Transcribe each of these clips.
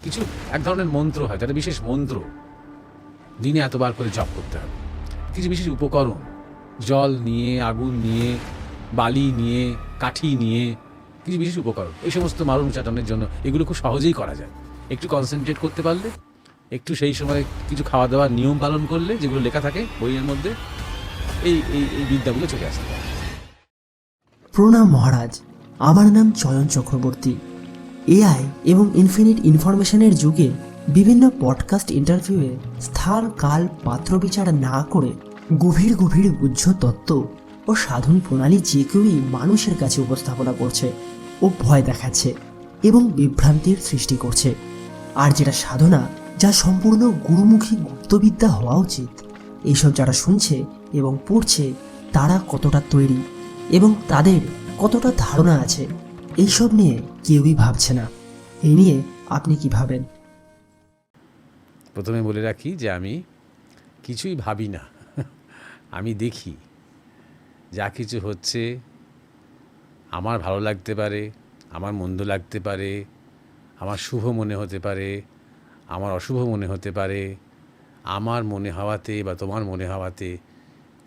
কিছু এক ধরনের মন্ত্র হয়, যাতে বিশেষ মন্ত্র, দিনে এতবার করে জপ করতে হবে। কিছু বিশেষ উপকরণ, জল নিয়ে, আগুন নিয়ে, বালি নিয়ে, কাঠি নিয়ে, কিছু বিশেষ উপকরণ, এই সমস্ত মারণ চাটানোর জন্য এগুলো খুব সহজেই করা যায়। একটু কনসেন্ট্রেট করতে পারলে, একটু সেই সময় কিছু খাওয়া দাওয়ার নিয়ম পালন করলে, যেগুলো লেখা থাকে বইয়ের মধ্যে, এই এই এই বিদ্যাগুলো চলে আসতে পারে। প্রণাম মহারাজ, আমার নাম চয়ন চক্রবর্তী। এআই এবং ইনফিনিট ইনফরমেশনের যুগে বিভিন্ন পডকাস্ট ইন্টারভিউয়ে স্থান কাল পাত্র বিচার না করে গভীর গভীর গুহ্য তত্ত্ব ও সাধন প্রণালী যে কেউই মানুষের কাছে উপস্থাপনা করছে ও ভয় দেখাচ্ছে এবং বিভ্রান্তির সৃষ্টি করছে। আর যেটা সাধনা, যা সম্পূর্ণ গুরুমুখী গুপ্তবিদ্যা হওয়া উচিত, এইসব যারা শুনছে এবং পড়ছে তারা কতটা তৈরি এবং তাদের কতটা ধারণা আছে, এইসব নিয়ে কেউই ভাবছে না। এই নিয়ে আপনি কি ভাবেন? প্রথমে বলে রাখি যে আমি কিছুই ভাবি না, আমি দেখি যা কিছু হচ্ছে। আমার ভালো লাগতে পারে, আমার মন্দ লাগতে পারে, আমার শুভ মনে হতে পারে, আমার অশুভ মনে হতে পারে। আমার মনে হওয়াতে বা তোমার মনে হওয়াতে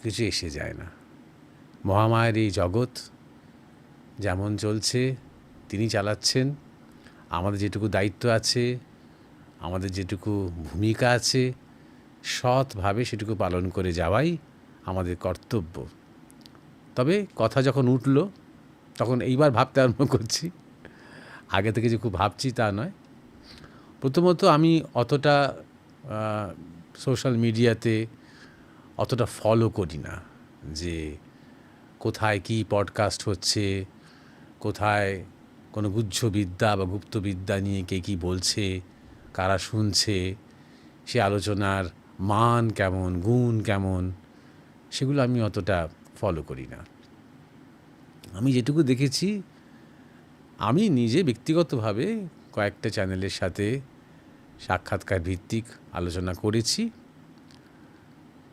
কিছু এসে যায় না। মহামায়ের এই জগৎ যেমন চলছে তিনি চালাচ্ছেন। আমাদের যেটুকু দায়িত্ব আছে, আমাদের যেটুকু ভূমিকা আছে, সৎভাবে সেটুকু পালন করে যাওয়াই আমাদের কর্তব্য। তবে কথা যখন উঠল তখন এইবার ভাবতে আরম্ভ করছি, আগে থেকে যে খুব ভাবছি তা নয়। প্রথমত আমি অতটা সোশ্যাল মিডিয়াতে অতটা ফলো করি না, যে কোথায় কি পডকাস্ট হচ্ছে, কোথায় কোনো গুহ্যবিদ্যা বা গুপ্তবিদ্যা নিয়ে কে কী বলছে, কারা শুনছে, সে আলোচনার মান কেমন, গুণ কেমন, সেগুলো আমি অতটা ফলো করি না। আমি যেটুকু দেখেছি, আমি নিজে ব্যক্তিগতভাবে কয়েকটা চ্যানেলের সাথে সাক্ষাৎকার ভিত্তিক আলোচনা করেছি।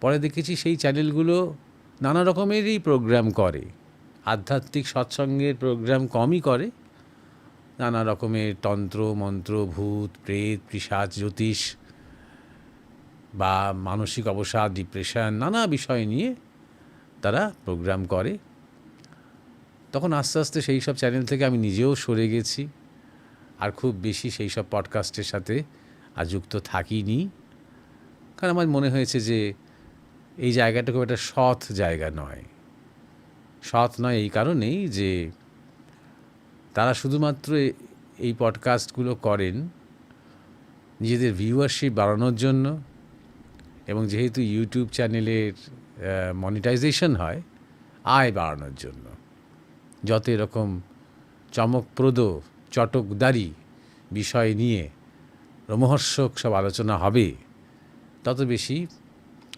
পরে দেখেছি সেই চ্যানেলগুলো নানা রকমেরই প্রোগ্রাম করে, আধ্যাত্মিক সৎসঙ্গের প্রোগ্রাম কমই করে। নানা রকমের তন্ত্র মন্ত্র, ভূত প্রেত, পিশাচ, জ্যোতিষ বা মানসিক অবসাদ, ডিপ্রেশন, নানা বিষয় নিয়ে তারা প্রোগ্রাম করে। তখন আস্তে আস্তে সেই সব চ্যানেল থেকে আমি নিজেও সরে গেছি, আর খুব বেশি সেই সব পডকাস্টের সাথে আর যুক্ত থাকিনি। কারণ আমার মনে হয়েছে যে এই জায়গাটা খুব একটা সৎ জায়গা নয়। সৎ নয় এই কারণেই যে তারা শুধুমাত্র এই পডকাস্টগুলো করেন নিজেদের ভিউয়ারশিপ বাড়ানোর জন্য, এবং যেহেতু ইউটিউব চ্যানেলের মনিটাইজেশন হয়, আয় বাড়ানোর জন্য। যত এরকম চমকপ্রদ চটকদারি বিষয় নিয়ে রোমহর্ষক সব আলোচনা হবে, তত বেশি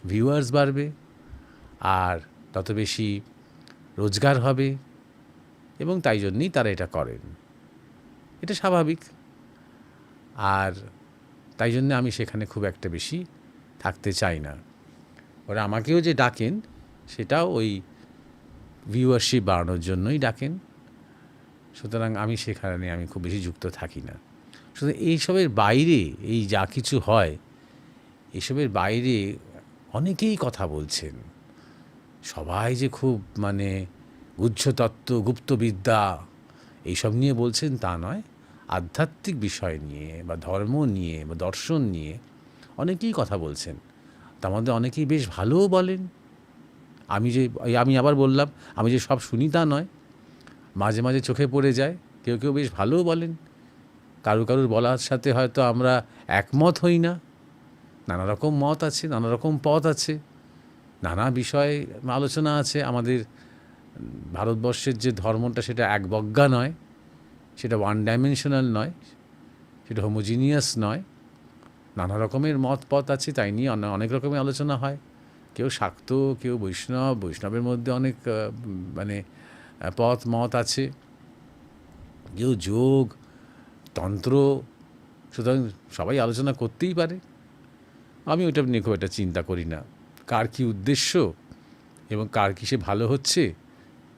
ভিউয়ার্স বাড়বে, আর তত বেশি রোজগার হবে, এবং তাই জন্যই তারা এটা করেন। এটা স্বাভাবিক। আর তাই জন্য আমি সেখানে খুব একটা বেশি থাকতে চাই না। ওরা আমাকেও যে ডাকেন, সেটাও ওই ভিউয়ারশিপ বাড়ানোর জন্যই ডাকেন। সুতরাং আমি সেখানে আমি খুব বেশি যুক্ত থাকি না। সুতরাং এইসবের বাইরে, এই যা কিছু হয়, এসবের বাইরে অনেকেই কথা বলছেন। সবাই যে খুব গুহ্যতত্ত্ব, গুপ্তবিদ্যা এইসব নিয়ে বলছেন তা নয়। আধ্যাত্মিক বিষয় নিয়ে বা ধর্ম নিয়ে বা দর্শন নিয়ে অনেকেই কথা বলছেন। তার মধ্যে অনেকেই বেশ ভালোও বলেন। আমি আবার বললাম, আমি যে সব শুনি তা নয়, মাঝে মাঝে চোখে পড়ে যায়। কেউ কেউ বেশ ভালোও বলেন। কারুর বলার সাথে হয়তো আমরা একমত হই না। নানা রকম মত আছে, নানা রকম পথ আছে, নানা বিষয়ে আলোচনা আছে। আমাদের ভারতবর্ষের যে ধর্মটা, সেটা একবজ্ঞা নয়, সেটা ওয়ান ডাইমেনশনাল নয়, সেটা হোমোজিনিয়াস নয়। নানা রকমের মত পথ আছে, তাই নিয়ে অনেক রকমের আলোচনা হয়। কেউ শাক্ত, কেউ বৈষ্ণব, বৈষ্ণবের মধ্যে অনেক মত আছে, কেউ যোগ, তন্ত্র। সুতরাং সবাই আলোচনা করতেই পারে। আমি ওইটা নিয়ে খুব একটা চিন্তা করি না। কার কী উদ্দেশ্য এবং কার কিসে ভালো হচ্ছে,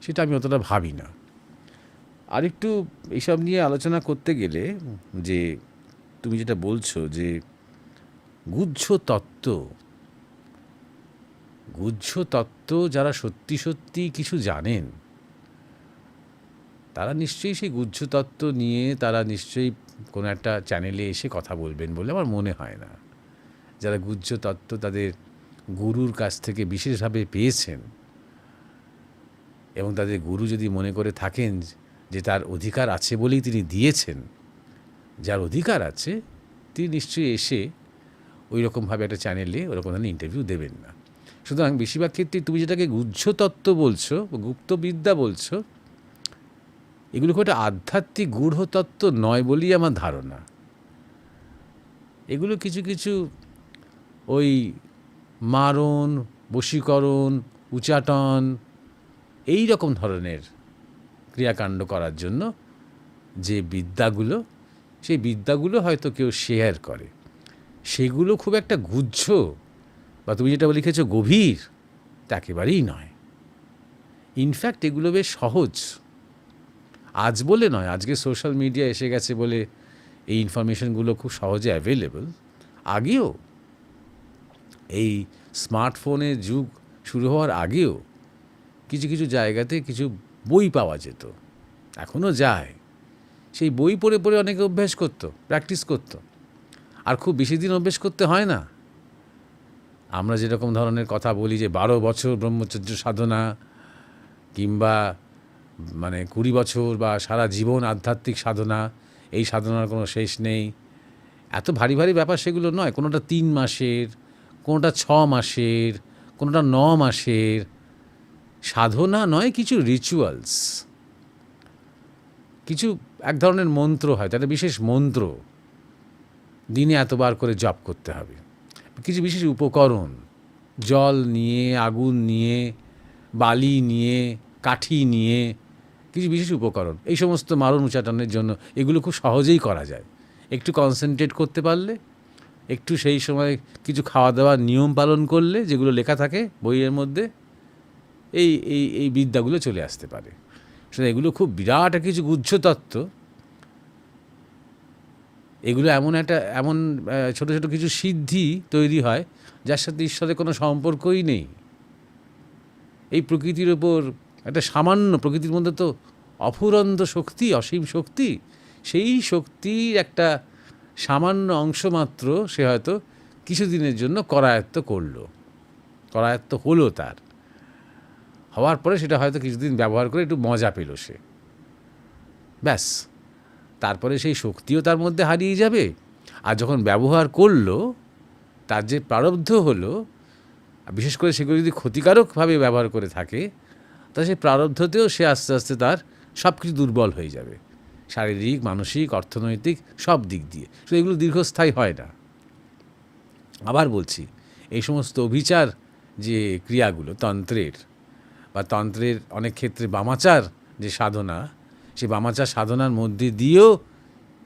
সেটা আমি অতটা ভাবি না। আরেকটু এইসব নিয়ে আলোচনা করতে গেলে, যে তুমি যেটা বলছো যে গুহ্য তত্ত্ব যারা সত্যি সত্যি কিছু জানেন, তারা নিশ্চয়ই সেই গুহ্য তত্ত্ব নিয়ে তারা নিশ্চয়ই কোনো একটা চ্যানেলে এসে কথা বলবেন বলে আমার মনে হয় না। যারা গুহ্য তত্ত্ব তাদের গুরুর কাছ থেকে বিশেষভাবে পেয়েছেন, এবং তাদের গুরু যদি মনে করে থাকেন যে তার অধিকার আছে বলেই তিনি দিয়েছেন, যার অধিকার আছে তিনি নিশ্চয়ই এসে ওই রকমভাবে একটা চ্যানেলে ওরকম ধরনের ইন্টারভিউ দেবেন না। সুতরাং বেশিরভাগ ক্ষেত্রে তুমি যেটাকে গুহ্য তত্ত্ব বলছো, গুপ্তবিদ্যা বলছো, এগুলো খুব একটা আধ্যাত্মিক গূঢ় তত্ত্ব নয় বলেই আমার ধারণা। এগুলো কিছু কিছু ওই মারণ, বশীকরণ, উচাটন, এই রকম ধরনের ক্রিয়াকাণ্ড করার জন্য যে বিদ্যাগুলো, সেই বিদ্যাগুলো হয়তো কেউ শেয়ার করে, সেগুলো খুব একটা গুহ্য বা তুমি যেটা লিখেছো গভীর, তা একেবারেই নয়। ইনফ্যাক্ট এগুলো বেশ সহজ। আজ বলে নয়, আজকে সোশ্যাল মিডিয়া এসে গেছে বলে এই ইনফরমেশনগুলো খুব সহজে অ্যাভেলেবল। আগেও এই স্মার্টফোনের যুগ শুরু হওয়ার আগেও কিছু কিছু জায়গাতে কিছু বই পাওয়া যেত, এখনও যায়। সেই বই পড়ে পড়ে অনেকে অভ্যাস করতো, প্র্যাকটিস করতো। আর খুব বেশি দিন অভ্যাস করতে হয় না। আমরা যেরকম ধরনের কথা বলি যে 12 বছর ব্রহ্মচর্য সাধনা, কিংবা 20 বছর বা সারা জীবন আধ্যাত্মিক সাধনা, এই সাধনার কোনো শেষ নেই, এত ভারী ভারী ব্যাপার সেগুলো নয়। কোনোটা 3 মাসের, কোনোটা 6 মাসের, কোনোটা 9 মাসের সাধনা নয়, কিছু রিচুয়ালস, কিছু এক ধরনের মন্ত্র হয়, তার বিশেষ মন্ত্র, দিনে এতবার করে জপ করতে হবে। কিছু বিশেষ উপকরণ, জল নিয়ে, আগুন নিয়ে, বালি নিয়ে, কাঠি নিয়ে, কিছু বিশেষ উপকরণ, এই সমস্ত মারণ উচ্চাটনের জন্য এগুলো খুব সহজেই করা যায়। একটু কনসেন্ট্রেট করতে পারলে, একটু সেই সময় কিছু খাওয়া দাওয়ার নিয়ম পালন করলে, যেগুলো লেখা থাকে বইয়ের মধ্যে, এই এই এই বিদ্যাগুলো চলে আসতে পারে। সেটা এগুলো খুব বিরাট কিছু গুহ্য তত্ত্ব। এগুলো এমন ছোট ছোট কিছু সিদ্ধি তৈরি হয় যার সাথে ঈশ্বরের কোনো সম্পর্কই নেই। এই প্রকৃতির ওপর একটা সামান্য, প্রকৃতির মধ্যে তো অফুরন্ত শক্তি, অসীম শক্তি, সেই শক্তির একটা সামান্য অংশ মাত্র সে হয়তো কিছুদিনের জন্য করায়ত্ত হলো তার। হওয়ার পরে সেটা হয়তো কিছুদিন ব্যবহার করে একটু মজা পেল সে, ব্যাস। তারপরে সেই শক্তিও তার মধ্যে হারিয়ে যাবে। আর যখন ব্যবহার করলো, তার যে প্রারব্ধ হলো, বিশেষ করে সেগুলো যদি ক্ষতিকারকভাবে ব্যবহার করে থাকে, তা সেই প্রারব্ধতেও সে আস্তে আস্তে তার সব কিছু দুর্বল হয়ে যাবে, শারীরিক, মানসিক, অর্থনৈতিক, সব দিক দিয়ে। তো এগুলো দীর্ঘস্থায়ী হয় না। আবার বলছি, এই সমস্ত অভিচার যে ক্রিয়াগুলো তন্ত্রের অনেক ক্ষেত্রে বামাচার যে সাধনা, সেই বামাচার সাধনার মধ্যে দিয়েও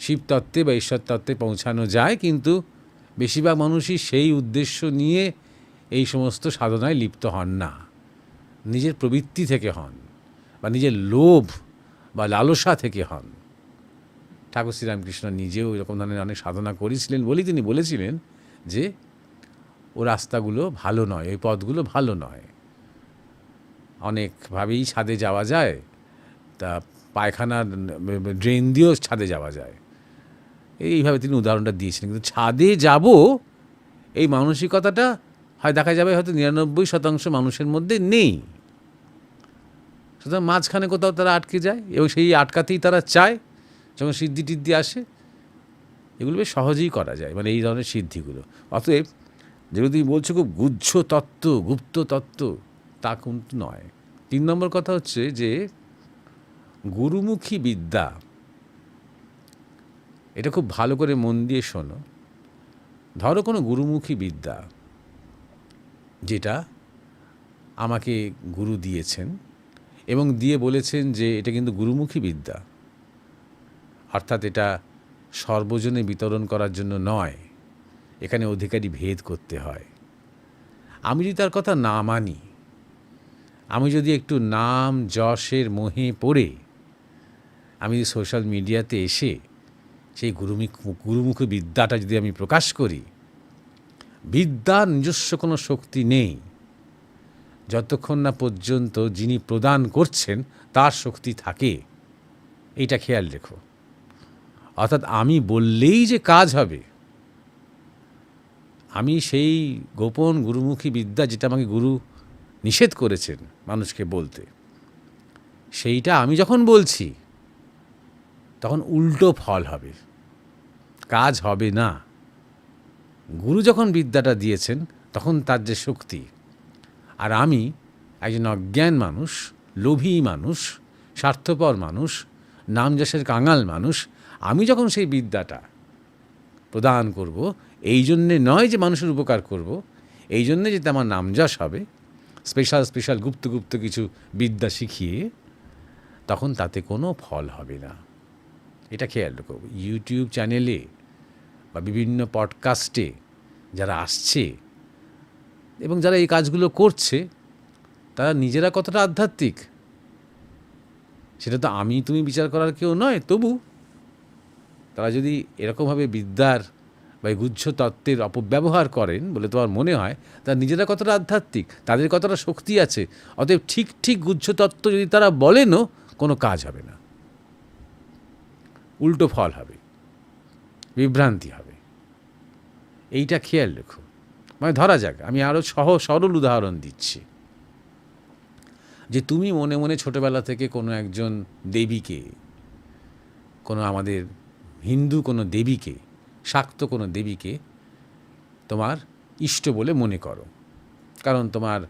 শিবতত্ত্বে বা ঈশ্বর তত্ত্বে পৌঁছানো যায়, কিন্তু বেশিরভাগ মানুষই সেই উদ্দেশ্য নিয়ে এই সমস্ত সাধনায় লিপ্ত হন না। নিজের প্রবৃত্তি থেকে হন, বা নিজের লোভ বা লালসা থেকে হন। ঠাকুর শ্রীরামকৃষ্ণ নিজেও এরকম ধরনের অনেক সাধনা করেছিলেন বলেই তিনি বলেছিলেন যে ও রাস্তাগুলো ভালো নয়, ওই পথগুলো ভালো নয়। অনেকভাবেই ছাদে যাওয়া যায়, তা পায়খানার ড্রেন দিয়েও ছাদে যাওয়া যায়, এইভাবে তিনি উদাহরণটা দিয়েছিলেন। কিন্তু ছাদে যাব এই মানসিকতাটা হয় দেখা যাবে হয়তো 99% মানুষের মধ্যে নেই। সুতরাং মাঝখানে কোথাও তারা আটকে যায়, এবং সেই আটকাতেই তারা চায় যখন সিদ্ধি টিদ্ধি আসে। এগুলো বেশ সহজেই করা যায়, এই ধরনের সিদ্ধিগুলো। অতএব যেগুলো তুমি বলছো খুব গুহ্য তত্ত্ব, গুপ্ত তত্ত্ব, তা কিন্তু নয়। 3 নম্বর কথা হচ্ছে যে গুরুমুখী বিদ্যা, এটা খুব ভালো করে মন দিয়ে শোনো। ধরো কোনো গুরুমুখী বিদ্যা, যেটা আমাকে গুরু দিয়েছেন এবং দিয়ে বলেছেন যে এটা কিন্তু গুরুমুখী বিদ্যা, অর্থাৎ এটা সর্বজনে বিতরণ করার জন্য নয়, এখানে অধিকারী ভেদ করতে হয়। আমি যদি তার কথা না মানি, আমি যদি একটু নাম যশের মোহে পড়ে আমি সোশ্যাল মিডিয়াতে এসে সেই গুরুমুখী বিদ্যাটা যদি আমি প্রকাশ করি, বিদ্যার নিজস্ব কোনো শক্তি নেই যতক্ষণ না পর্যন্ত যিনি প্রদান করছেন তার শক্তি থাকে। এইটা খেয়াল রেখো। অর্থাৎ আমি বললেই যে কাজ হবে, আমি সেই গোপন গুরুমুখী বিদ্যা যেটা আমাকে গুরু নিষেধ করেছেন মানুষকে বলতে, সেইটা আমি যখন বলছি তখন উল্টো ফল হবে, কাজ হবে না। গুরু যখন বিদ্যাটা দিয়েছেন তখন তার যে শক্তি, আর আমি একজন অজ্ঞান মানুষ, লোভী মানুষ, স্বার্থপর মানুষ, নামযশের কাঙাল মানুষ, আমি যখন সেই বিদ্যাটা প্রদান করব, এই জন্যে নয় যে মানুষের উপকার করব, এই জন্যে যাতে আমার নামযশ হবে, স্পেশাল গুপ্ত কিছু বিদ্যা শিখিয়ে, তখন তাতে কোনো ফল হবে না। এটা খেয়াল রাখো। ইউটিউব চ্যানেলে বা বিভিন্ন পডকাস্টে যারা আসছে এবং যারা এই কাজগুলো করছে, তারা নিজেরা কতটা আধ্যাত্মিক সেটা তো আমি তুমি বিচার করার কেউ নয়। তবু তারা যদি এরকমভাবে বিদ্যার বা এই গুহ্য তত্ত্বের অপব্যবহার করেন বলে তোমার মনে হয়, তারা নিজেরা কতটা আধ্যাত্মিক, তাদের কতটা শক্তি আছে, অতএব ঠিক গুহ্য তত্ত্ব যদি তারা বলেনও, কোনো কাজ হবে না, উল্টো ফল হবে, বিভ্রান্তি হবে। এইটা খেয়াল রেখো। মানে ধরা যাক, আমি আরও সরল উদাহরণ দিচ্ছি, যে তুমি মনে মনে ছোটোবেলা থেকে কোনো একজন দেবীকে, কোনো আমাদের হিন্দু কোনো দেবীকে, শাক্ত কোনো দেবীকে তোমার ইষ্ট বলে মনে করো, কারণ তোমার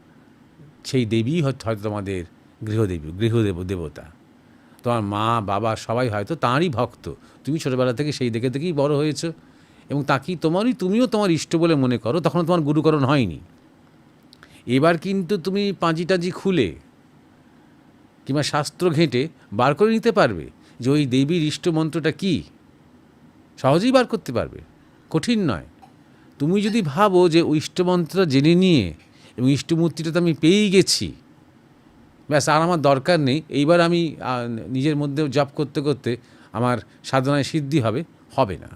সেই দেবী হয়তো তোমাদের দেবতা, তোমার মা বাবা সবাই হয়তো তাঁরই ভক্ত, তুমি ছোটোবেলা থেকে সেই দেখেই বড় হয়েছো এবং তাকেই তুমিও তোমার ইষ্ট বলে মনে করো। তখন তোমার গুরুকরণ হয়নি। এবার কিন্তু তুমি পাঁজি টাজি খুলে কিংবা শাস্ত্র ঘেঁটে বার করে নিতে পারবে যে ওই দেবীর ইষ্ট মন্ত্রটা কী, সহজেই বার করতে পারবে, কঠিন নয়। তুমি যদি ভাবো যে ওই ইষ্টমন্ত্রটা জেনে নিয়ে এবং ইষ্টমূর্তিটা তো আমি পেয়েই গেছি, ব্যাস আর আমার দরকার নেই, এইবার আমি নিজের মধ্যে জপ করতে করতে আমার সাধনায় সিদ্ধি হবে, হবে না।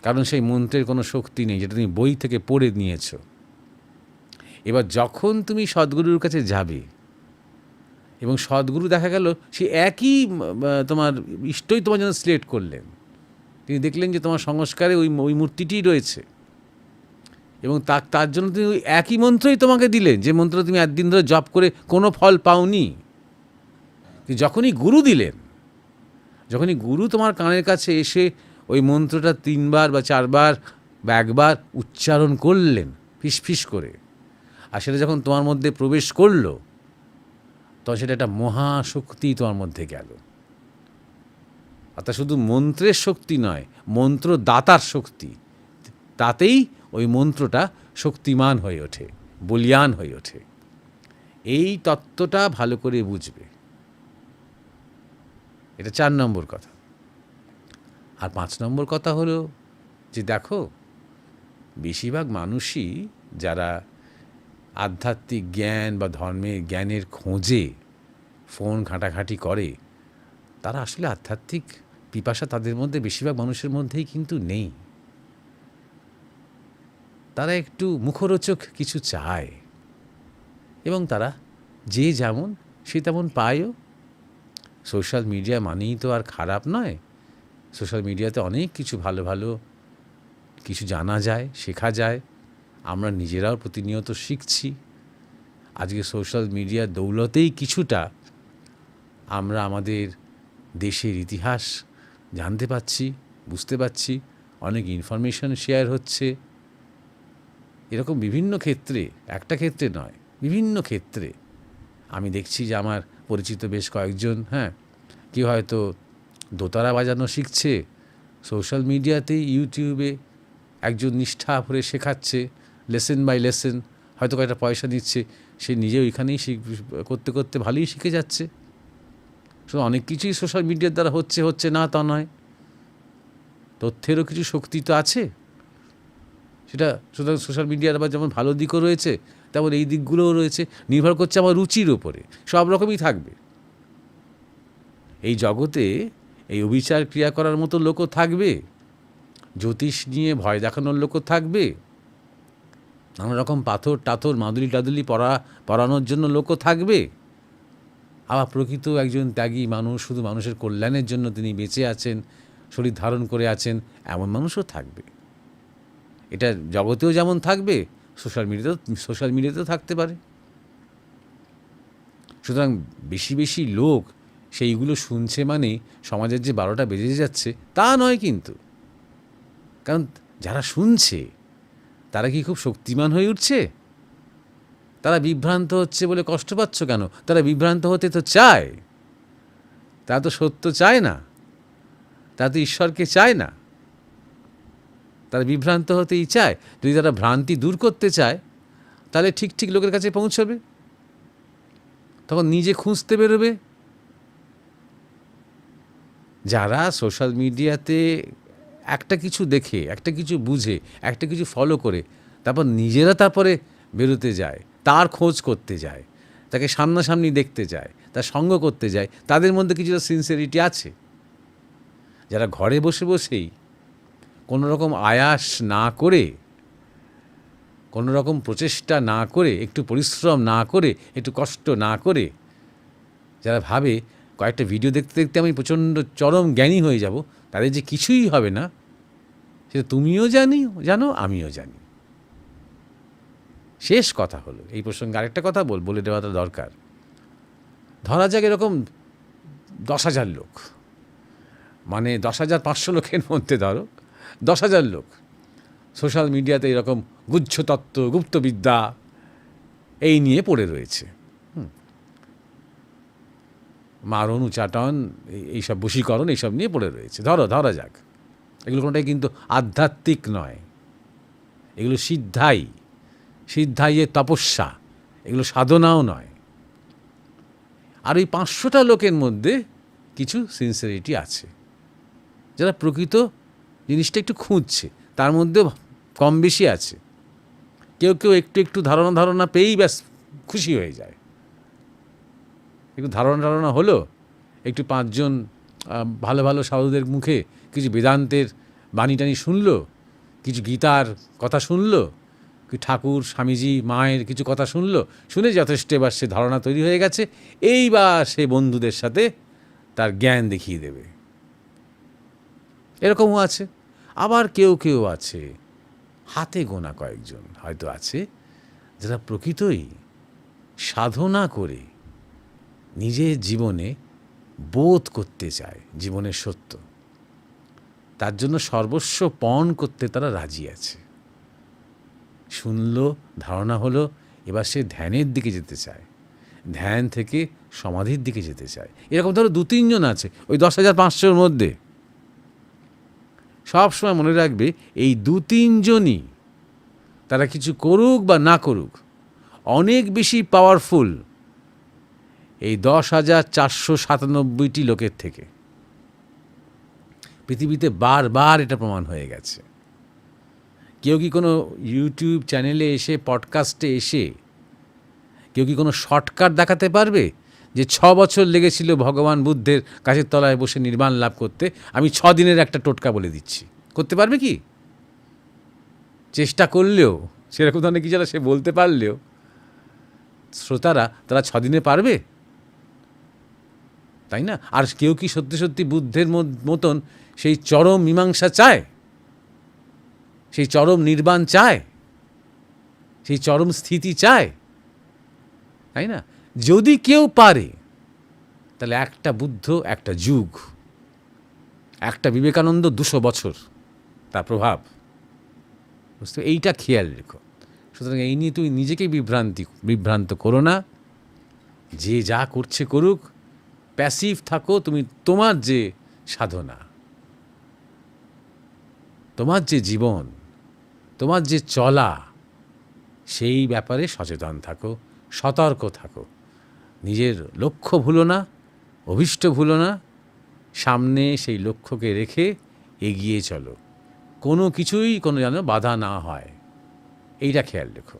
কারণ সেই মন্ত্রের কোনো শক্তি নেই যেটা তুমি বই থেকে পড়ে নিয়েছো। এবার যখন তুমি সদ্গুরুর কাছে যাবে এবং সদ্গুরু দেখা গেল সে একই তোমার ইষ্টই তোমার জন্য সিলেক্ট করলেন, তিনি দেখলেন যে তোমার সংস্কারে ওই মূর্তিটিই রয়েছে এবং তার জন্য তিনি ওই একই মন্ত্রই তোমাকে দিলেন যে মন্ত্র তুমি একদিন ধরে জপ করে কোনো ফল পাওনি। যখনই গুরু দিলেন, যখনই গুরু তোমার কানের কাছে এসে ওই মন্ত্রটা 3 বার বা 4 বার বা 1 বার উচ্চারণ করলেন ফিস করে, আর সেটা যখন তোমার মধ্যে প্রবেশ করলো, তখন সেটা একটা মহাশক্তি তোমার মধ্যে গেল। অর্থাৎ শুধু মন্ত্রের শক্তি নয়, মন্ত্রদাতার শক্তি, তাতেই ওই মন্ত্রটা শক্তিমান হয়ে ওঠে, বলিয়ান হয়ে ওঠে। এই তত্ত্বটা ভালো করে বুঝবে। এটা 4 নম্বর কথা। আর 5 নম্বর কথা হলো যে দেখো, বেশিরভাগ মানুষই যারা আধ্যাত্মিক জ্ঞান বা ধর্মের জ্ঞানের খোঁজে ফোন ঘাঁটাঘাঁটি করে, তারা আসলে আধ্যাত্মিক পিপাসা তাদের মধ্যে বেশিরভাগ মানুষের মধ্যেই কিন্তু নেই। তারা একটু মুখরোচক কিছু চায় এবং তারা যে যেমন সে তেমন পায়ও। সোশ্যাল মিডিয়া মানেই তো আর খারাপ নয়। সোশ্যাল মিডিয়াতে অনেক কিছু ভালো ভালো কিছু জানা যায়, শেখা যায়। আমরা নিজেরাও প্রতিনিয়ত শিখছি। আজকে সোশ্যাল মিডিয়ার দৌলতেই কিছুটা আমরা আমাদের দেশের ইতিহাস জানতে পারছি, বুঝতে পারছি, অনেক ইনফরমেশন শেয়ার হচ্ছে। এরকম বিভিন্ন ক্ষেত্রে, একটা ক্ষেত্রে নয়, বিভিন্ন ক্ষেত্রে আমি দেখছি যে আমার পরিচিত বেশ কয়েকজন, কেউ হয়তো দোতারা বাজানো শিখছে, সোশ্যাল মিডিয়াতেই ইউটিউবে একজন নিষ্ঠা ভরে শেখাচ্ছে, লেসেন বাই লেসেন, হয়তো কয়েকটা পয়সা নিচ্ছে, সে নিজে ওইখানেই করতে করতে ভালোই শিখে যাচ্ছে। শুধু অনেক কিছুই সোশ্যাল মিডিয়ার দ্বারা হচ্ছে না তা নয়, তথ্যেরও কিছু শক্তি তো আছে। সেটা সুতরাং সোশ্যাল মিডিয়ার আবার যেমন ভালো দিকও রয়েছে, তেমন এই দিকগুলোও রয়েছে। নির্ভর করছে আমার রুচির ওপরে, সব রকমই থাকবে। এই জগতে এই অবিচার ক্রিয়া করার মতো লোকও থাকবে, জ্যোতিষ নিয়ে ভয় দেখানোর লোকও থাকবে, নানা রকম পাথর টাথর মাদুলি টাদুলি পরানোর জন্য লোকও থাকবে। আবার প্রকৃত একজন ত্যাগী মানুষ, শুধু মানুষের কল্যাণের জন্য তিনি বেঁচে আছেন, শরীর ধারণ করে আছেন, এমন মানুষও থাকবে। এটা জগতেও যেমন থাকবে, সোশ্যাল মিডিয়াতেও থাকতে পারে। সুতরাং বেশি বেশি লোক সেইগুলো শুনছে মানে সমাজের যে 12টা বেজে যাচ্ছে তা নয় কিন্তু। কারণ যারা শুনছে তারা কি খুব শক্তিমান হয়ে উঠছে? তারা বিভ্রান্ত হচ্ছে বলে কষ্ট পাচ্ছ কেন? তারা বিভ্রান্ত হতে তো চায়, তারা তো সত্য চায় না, তারা তো ঈশ্বরকে চায় না, তারা বিভ্রান্ত হতেই চায়। যদি তারা ভ্রান্তি দূর করতে চায় তাহলে ঠিক ঠিক লোকের কাছে পৌঁছবে, তখন নিজে খুঁজতে বেরোবে। যারা সোশ্যাল মিডিয়াতে একটা কিছু দেখে, একটা কিছু বুঝে, একটা কিছু ফলো করে তারপরে বেরোতে যায়, তার খোঁজ করতে যায়, তাকে সামনাসামনি দেখতে যায়, তার সঙ্গ করতে যায়, তাদের মধ্যে কিছুটা সিনসিয়ারিটি আছে। যারা ঘরে বসে বসেই কোনো রকম আয়াস না করে, কোনো রকম প্রচেষ্টা না করে, একটু পরিশ্রম না করে, একটু কষ্ট না করে, যারা ভাবে কয়েকটা ভিডিও দেখতে দেখতে আমি প্রচণ্ড চরম জ্ঞানী হয়ে যাব, তাদের যে কিছুই হবে না সেটা তুমিও জানো, আমিও জানি। শেষ কথা হলো, এই প্রসঙ্গে আরেকটা কথা বলে দেওয়াটা দরকার। ধরা যাক এরকম 10,000 লোক, মানে 10,500 লোকের মধ্যে ধরো 10,000 লোক সোশ্যাল মিডিয়াতে এরকম গুচ্ছতত্ত্ব, গুপ্তবিদ্যা এই নিয়ে পড়ে রয়েছে। মারণ, উচাটন, এইসব বশীকরণ, এইসব নিয়ে পড়ে রয়েছে। ধরা যাক এগুলো কোনোটাই কিন্তু আধ্যাত্মিক নয়, এগুলো সিদ্ধাইয়ের তপস্যা, এগুলো সাধনাও নয়। আর ওই 500টা লোকের মধ্যে কিছু সিনসিয়ারিটি আছে, যারা প্রকৃত জিনিসটা একটু খুঁজছে, তার মধ্যে কম বেশি আছে। কেউ একটু ধারণা পেয়েই ব্যাস খুশি হয়ে যায়। একটু ধারণা হলো, একটু 5 জন ভালো ভালো সাধুদের মুখে কিছু বেদান্তের বাণী শুনলো, কিছু গীতার কথা শুনলো, কিছু ঠাকুর, স্বামীজি, মায়ের কিছু কথা শুনে যথেষ্ট এবার সে ধারণা তৈরি হয়ে গেছে। এইবার সে বন্ধুদের সাথে তার জ্ঞান দেখিয়ে দেবে। এরকমও আছে। আবার কেউ আছে, হাতে গোনা কয়েকজন হয়তো আছে, যারা প্রকৃতই সাধনা করে নিজের জীবনে বোধ করতে চায় জীবনের সত্য, তার জন্য সর্বস্ব পণ করতে তারা রাজি আছে। শুনলো, ধারণা হলো, এবার সে ধ্যানের দিকে যেতে চায়, ধ্যান থেকে সমাধির দিকে যেতে চায়। এরকম ধরো 2-3 জন আছে ওই 10,500-র মধ্যে। সব সময় মনে রাখবে, এই 2-3 জনই, তারা কিছু করুক বা না করুক, অনেক বেশি পাওয়ারফুল এই 10,497টি লোকের থেকে। পৃথিবীতে বারবার এটা প্রমাণ হয়ে গেছে। কেউ কি কোনো ইউটিউব চ্যানেলে এসে, পডকাস্টে এসে কেউ কি কোনো শর্টকাট দেখাতে পারবে যে 6 বছর লেগেছিল ভগবান বুদ্ধের গাছের তলায় বসে নির্বাণ লাভ করতে, আমি 6 দিনের একটা টোটকা বলে দিচ্ছি? করতে পারবে কি? চেষ্টা করলেও, সেরকম ধরনের কিছু সে বলতে পারলেও শ্রোতারা তারা 6 দিনে পারবে? তাই না? আর কেউ কি সত্যি সত্যি বুদ্ধের মতন সেই চরম মীমাংসা চায়, সেই চরম নির্বাণ চায়, সেই চরম স্থিতি চায়? তাই না? যদি কেউ পারে, তাহলে একটা বুদ্ধ, একটা যুগ, একটা বিবেকানন্দ, 200 বছর তার প্রভাব। বুঝতে, এইটা খেয়াল রেখো। সুতরাং এই নিয়ে তুমি নিজেকে বিভ্রান্ত করো না। যে যা করছে করুক, প্যাসিভ থাকো। তুমি তোমার যে সাধনা, তোমার যে জীবন, তোমার যে চলা, সেই ব্যাপারে সচেতন থাকো, সতর্ক থাকো। নিজের লক্ষ্য ভুলো না, অভীষ্ট ভুলো না। সামনে সেই লক্ষ্যকে রেখে এগিয়ে চলো, কোনো কিছুই যেন বাধা না হয়, এইটা খেয়াল রেখো।